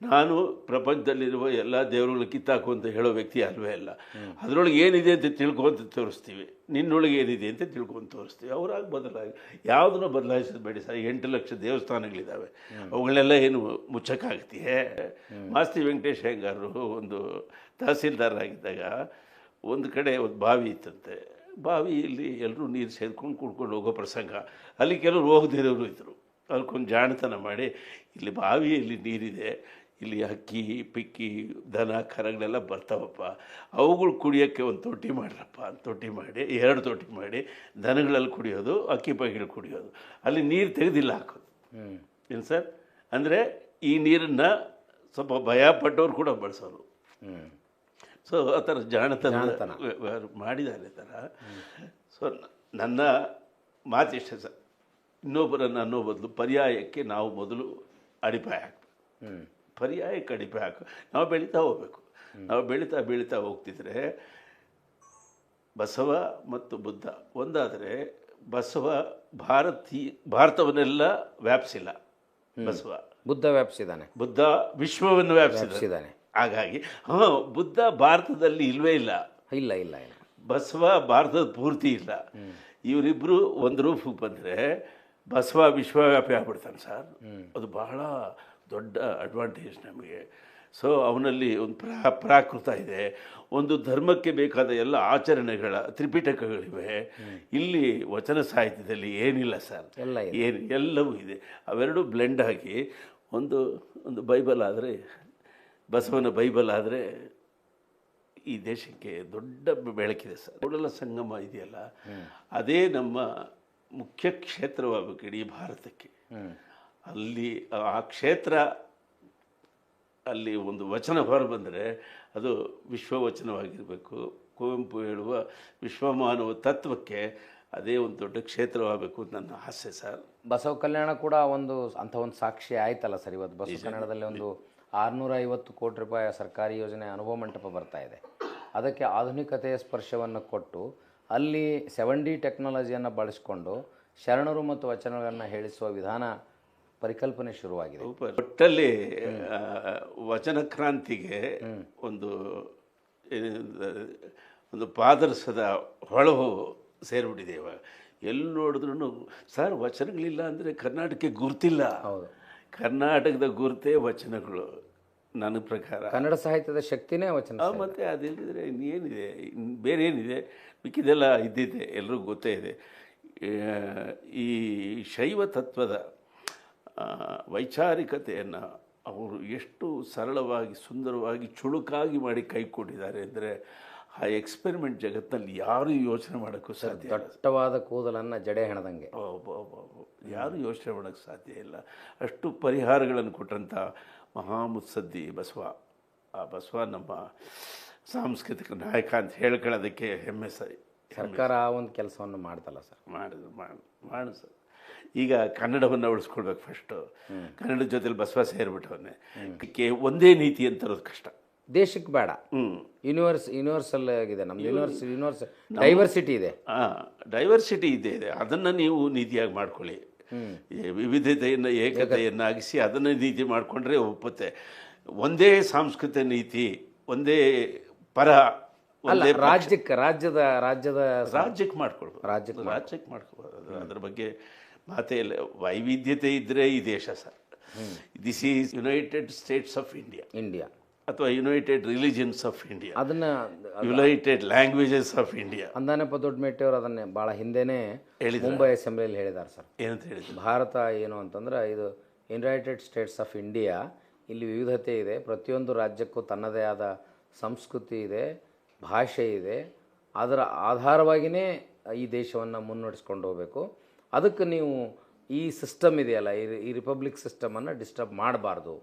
ನಾನು ಪ್ರಪಂಚದಲ್ಲಿರುವ ಎಲ್ಲ ದೇವರುಗಳು ಕಿತ್ತಾಕು ಅಂತ ಹೇಳೋ ವ್ಯಕ್ತಿ ಅಲ್ವೇ ಅಲ್ಲ. ಅದರೊಳಗೆ ಏನಿದೆ ಅಂತ ತಿಳ್ಕೊಂತ ತೋರಿಸ್ತೀವಿ, ನಿನ್ನೊಳಗೆ ಏನಿದೆ ಅಂತ ತಿಳ್ಕೊಂಡು ತೋರಿಸ್ತೀವಿ. ಅವರಾಗಿ ಬದಲಾಗಿ ಯಾವುದನ್ನು ಬದಲಾಯಿಸಬೇಡಿ ಸರ್. 8 ಲಕ್ಷ ದೇವಸ್ಥಾನಗಳಿದ್ದಾವೆ, ಅವುಗಳನ್ನೆಲ್ಲ ಏನು ಮುಚ್ಚಕ್ಕಾಗ್ತೀಯೇ? ಮಾಸ್ತಿ ವೆಂಕಟೇಶ್ ಅಯ್ಯಂಗಾರರು ಒಂದು ತಹಸೀಲ್ದಾರರಾಗಿದ್ದಾಗ ಒಂದು ಕಡೆ ಒಂದು ಬಾವಿ ಇತ್ತಂತೆ. ಬಾವಿಯಲ್ಲಿ ಎಲ್ಲರೂ ನೀರು ಸೇದ್ಕೊಂಡು ಕುಡ್ಕೊಂಡು ಹೋಗೋ ಪ್ರಸಂಗ. ಅಲ್ಲಿ ಕೆಲವರು ಹೋಗದಿರೋರು ಇದ್ದರು. ಅದಕ್ಕೊಂದು ಜಾಣತನ ಮಾಡಿ, ಇಲ್ಲಿ ಬಾವಿಯಲ್ಲಿ ನೀರಿದೆ, ಇಲ್ಲಿ ಹಕ್ಕಿ ಪಿಕ್ಕಿ ದನ ಕರಗಳೆಲ್ಲ ಬರ್ತಾವಪ್ಪ, ಅವುಗಳು ಕುಡಿಯೋಕ್ಕೆ ಒಂದು ತೊಟ್ಟಿ ಮಾಡ್ರಪ್ಪ ಅಂತ ತೊಟ್ಟಿ ಮಾಡಿ 2 ತೊಟ್ಟಿ ಮಾಡಿ ದನಗಳಲ್ಲಿ ಕುಡಿಯೋದು, ಅಕ್ಕಿ ಪಕ್ಕಿಗಳು ಕುಡಿಯೋದು, ಅಲ್ಲಿ ನೀರು ತೆಗೆದಿಲ್ಲ ಹಾಕೋದು. ಏನು ಸರ್? ಅಂದರೆ ಈ ನೀರನ್ನು ಸ್ವಲ್ಪ ಭಯಪಟ್ಟವ್ರು ಕೂಡ ಬಳಸೋರು. ಸೊ ಆ ಥರ ಜಾಣತನ ಮಾಡಿದ್ದಾರೆ ಥರ. ಸೊ ನನ್ನ ಮಾತಿಷ್ಟೇ ಸರ್, ಇನ್ನೊಬ್ಬರನ್ನು ಅನ್ನೋ ಬದಲು ಪರ್ಯಾಯಕ್ಕೆ ನಾವು ಮೊದಲು ಅಡಿಪಾಯ ಹಾಕಬೇಕು. ಪರ್ಯಾಯಕ್ಕೆ ಅಡಿಪಾಯ ನಾವು ಬೆಳೀತಾ ಹೋಗಬೇಕು. ನಾವು ಬೆಳೀತಾ ಹೋಗ್ತಿದ್ರೆ ಬಸವ ಮತ್ತು ಬುದ್ಧ ಒಂದಾದರೆ, ಬಸವ ಭಾರತವನ್ನೆಲ್ಲ ವ್ಯಾಪಿಸಿಲ್ಲ, ಬುದ್ಧ ವ್ಯಾಪಿಸಿದ್ದಾನೆ. ಬುದ್ಧ ವಿಶ್ವವನ್ನು ವ್ಯಾಪಿಸಿದ್ದಾನೆ. ಹಾಗಾಗಿ ಬುದ್ಧ ಭಾರತದಲ್ಲಿ ಇಲ್ವೇ ಇಲ್ಲ. ಇಲ್ಲ ಇಲ್ಲ ಇಲ್ಲ. ಬಸವ ಭಾರತದ ಪೂರ್ತಿ ಇಲ್ಲ. ಇವರಿಬ್ಬರು ಒಂದು ರೂಪಕ್ಕೆ ಬಂದರೆ ಬಸವ ವಿಶ್ವವ್ಯಾಪಿ ಆಗ್ಬಿಡ್ತಾನೆ ಸರ್. ಅದು ಬಹಳ ದೊಡ್ಡ ಅಡ್ವಾಂಟೇಜ್ ನಮಗೆ. ಸೊ ಅವನಲ್ಲಿ ಒಂದು ಪ್ರಾಕೃತ ಇದೆ, ಒಂದು ಧರ್ಮಕ್ಕೆ ಬೇಕಾದ ಎಲ್ಲ ಆಚರಣೆಗಳ ತ್ರಿಪಿಟಕಗಳಿವೆ. ಇಲ್ಲಿ ವಚನ ಸಾಹಿತ್ಯದಲ್ಲಿ ಏನಿಲ್ಲ ಸರ್, ಎಲ್ಲವೂ ಇದೆ. ಅವೆರಡು ಬ್ಲೆಂಡ್ ಆಗಿ ಒಂದು ಬೈಬಲ್ ಆದರೆ, ಬಸವನ ಬೈಬಲ್ ಆದರೆ ಈ ದೇಶಕ್ಕೆ ದೊಡ್ಡ ಬೆಳಕಿದೆ ಸರ್. ಕೂಡಲ ಸಂಗಮ ಇದೆಯಲ್ಲ, ಅದೇ ನಮ್ಮ ಮುಖ್ಯ ಕ್ಷೇತ್ರವಾಗಬೇಕು ಇಡೀ ಭಾರತಕ್ಕೆ. ಅಲ್ಲಿ ಆ ಕ್ಷೇತ್ರ, ಅಲ್ಲಿ ಒಂದು ವಚನ ಹೊರ ಬಂದರೆ ಅದು ವಿಶ್ವವಚನವಾಗಿರಬೇಕು. ಕುವೆಂಪು ಹೇಳುವ ವಿಶ್ವಮಾನವ ತತ್ವಕ್ಕೆ ಅದೇ ಒಂದು ದೊಡ್ಡ ಕ್ಷೇತ್ರವಾಗಬೇಕು ಅಂತ ನನ್ನ ಆಸೆ ಸರ್. ಬಸವ ಕಲ್ಯಾಣ ಕೂಡ ಅಂಥ ಒಂದು ಸಾಕ್ಷಿ ಆಯ್ತಲ್ಲ ಸರ್. ಇವತ್ತು ಬಸವ ಕನ್ನಡದಲ್ಲಿ ಒಂದು 650 ಕೋಟಿ ರೂಪಾಯಿ ಸರ್ಕಾರಿ ಯೋಜನೆ ಅನುಭವ ಮಂಟಪ ಬರ್ತಾ ಇದೆ. ಅದಕ್ಕೆ ಆಧುನಿಕತೆಯ ಸ್ಪರ್ಶವನ್ನು ಕೊಟ್ಟು ಅಲ್ಲಿ 7D ಟೆಕ್ನಾಲಜಿಯನ್ನು ಬಳಸಿಕೊಂಡು ಶರಣರು ಮತ್ತು ವಚನಗಳನ್ನು ಹೇಳಿಸುವ ವಿಧಾನ ಪರಿಕಲ್ಪನೆ ಶುರುವಾಗಿದೆ. ಒಟ್ಟಲ್ಲಿ ವಚನ ಕ್ರಾಂತಿಗೆ ಒಂದು ಪಾದರಸದ ಹೊಳಹು ಸೇರಿಬಿಟ್ಟಿದೆ ಇವಾಗ. ಎಲ್ಲಿ ನೋಡಿದ್ರು ಸರ್ ವಚನಗಳಿಲ್ಲ ಅಂದರೆ ಕರ್ನಾಟಕಕ್ಕೆ ಗುರ್ತಿಲ್ಲ. ಕರ್ನಾಟಕದ ಗುರುತೇ ವಚನಗಳು ನನ್ನ ಪ್ರಕಾರ. ಕನ್ನಡ ಸಾಹಿತ್ಯದ ಶಕ್ತಿನೇ ವಚನ. ಮತ್ತು ಅದಿಲ್ಲದಿದ್ರೆ ಇನ್ನೇನಿದೆ, ಬೇರೆ ಏನಿದೆ? ಮಿಕ್ಕಿದೆಲ್ಲ ಇದ್ದಿದೆ, ಎಲ್ರಿಗೂ ಗೊತ್ತೇ ಇದೆ. ಈ ಶೈವ ತತ್ವದ ವೈಚಾರಿಕತೆಯನ್ನು ಅವರು ಎಷ್ಟು ಸರಳವಾಗಿ, ಸುಂದರವಾಗಿ, ಚುಳುಕಾಗಿ ಮಾಡಿ ಕೈ ಕೊಟ್ಟಿದ್ದಾರೆ ಅಂದರೆ, ಆ ಎಕ್ಸ್ಪೆರಿಮೆಂಟ್ ಜಗತ್ತಿನಲ್ಲಿ ಯಾರೂ ಯೋಚನೆ ಮಾಡೋಕ್ಕೂ ಸಾಧ್ಯ. ದಟ್ಟವಾದ ಕೂದಲನ್ನು ಜಡೆ ಹೆಣದಂಗೆ ಯಾರೂ ಯೋಚನೆ ಮಾಡೋಕ್ಕೆ ಸಾಧ್ಯ ಇಲ್ಲ. ಅಷ್ಟು ಪರಿಹಾರಗಳನ್ನು ಕೊಟ್ಟಂಥ ಮಹಾಮುತ್ಸದ್ದಿ ಬಸವ. ಆ ಬಸವ ನಮ್ಮ ಸಾಂಸ್ಕೃತಿಕ ನಾಯಕ ಅಂತ ಹೇಳ್ಕೊಳ್ಳೋದಕ್ಕೆ ಹೆಮ್ಮೆ ಸರಿ. ಸರ್ಕಾರ ಒಂದು ಕೆಲಸವನ್ನು ಮಾಡ್ತಲ್ಲ ಸರ್. ಮಾಡು ಸರ್. ಈಗ ಕನ್ನಡವನ್ನು ಉಳಿಸ್ಕೊಳ್ಬೇಕು ಫಸ್ಟು. ಕನ್ನಡದ ಜೊತೆಲಿ ಬಸವ ಸೇರಿಬಿಟ್ಟವನ್ನೇ. ಅದಕ್ಕೆ ಒಂದೇ ನೀತಿ ಅಂತರೋದು ಕಷ್ಟ. ದೇಶಕ್ಕೆ ಬೇಡ, ಯೂನಿವರ್ಸಲ್ ಆಗಿದೆ ನಮ್ದು. ಡೈವರ್ಸಿಟಿ ಇದೆ. ಡೈವರ್ಸಿಟಿ ಇದೆ. ಅದನ್ನು ನೀವು ನೀತಿಯಾಗಿ ಮಾಡ್ಕೊಳ್ಳಿ. ವಿವಿಧತೆಯನ್ನು ಏಕತೆಯನ್ನಾಗಿಸಿ ಅದನ್ನು ನೀತಿ ಮಾಡಿಕೊಂಡ್ರೆ ಒಪ್ಪುತ್ತೆ. ಒಂದೇ ಸಾಂಸ್ಕೃತಿಕ ನೀತಿ, ಒಂದೇ ಪರ, ರಾಜ್ಯಕ್ಕೆ ಮಾಡ್ಕೊಳ್ಬೋದು. ರಾಜ್ಯಕ್ಕೆ ಮಾಡ್ಕೊಬೋದು. ಅದ್ರ ಬಗ್ಗೆ ಮಾತೇ ಇಲ್ಲ. ವೈವಿಧ್ಯತೆ ಇದ್ದರೆ ಈ ದೇಶ sir. This is United States of India ಅಥವಾ united religions of India, united languages of India. Andanappa ದೊಡ್ಡಮೆಟ್ಟಿಯವರು ಅದನ್ನೇ ಭಾಳ ಹಿಂದೆನೇ ಮುಂಬೈ ಅಸೆಂಬ್ಲಿಯಲ್ಲಿ ಹೇಳಿದ್ದಾರೆ ಸರ್. ಏನಂತ ಹೇಳಿದ್ರು? ಭಾರತ ಏನು ಅಂತಂದ್ರೆ ಇದು ಯುನೈಟೆಡ್ ಸ್ಟೇಟ್ಸ್ ಆಫ್ ಇಂಡಿಯಾ. ಇಲ್ಲಿ ವಿವಿಧತೆ ಇದೆ, ಪ್ರತಿಯೊಂದು ರಾಜ್ಯಕ್ಕೂ ತನ್ನದೇ ಆದ ಸಂಸ್ಕೃತಿ ಇದೆ, ಭಾಷೆ ಇದೆ. ಅದರ ಆಧಾರವಾಗಿಯೇ ಈ ದೇಶವನ್ನು ಮುನ್ನಡೆಸ್ಕೊಂಡು ಹೋಗಬೇಕು. ಅದಕ್ಕೆ ನೀವು ಈ ಸಿಸ್ಟಮ್ ಇದೆಯಲ್ಲ, ಈ ರಿಪಬ್ಲಿಕ್ ಸಿಸ್ಟಮನ್ನು ಡಿಸ್ಟರ್ಬ್ ಮಾಡಬಾರ್ದು.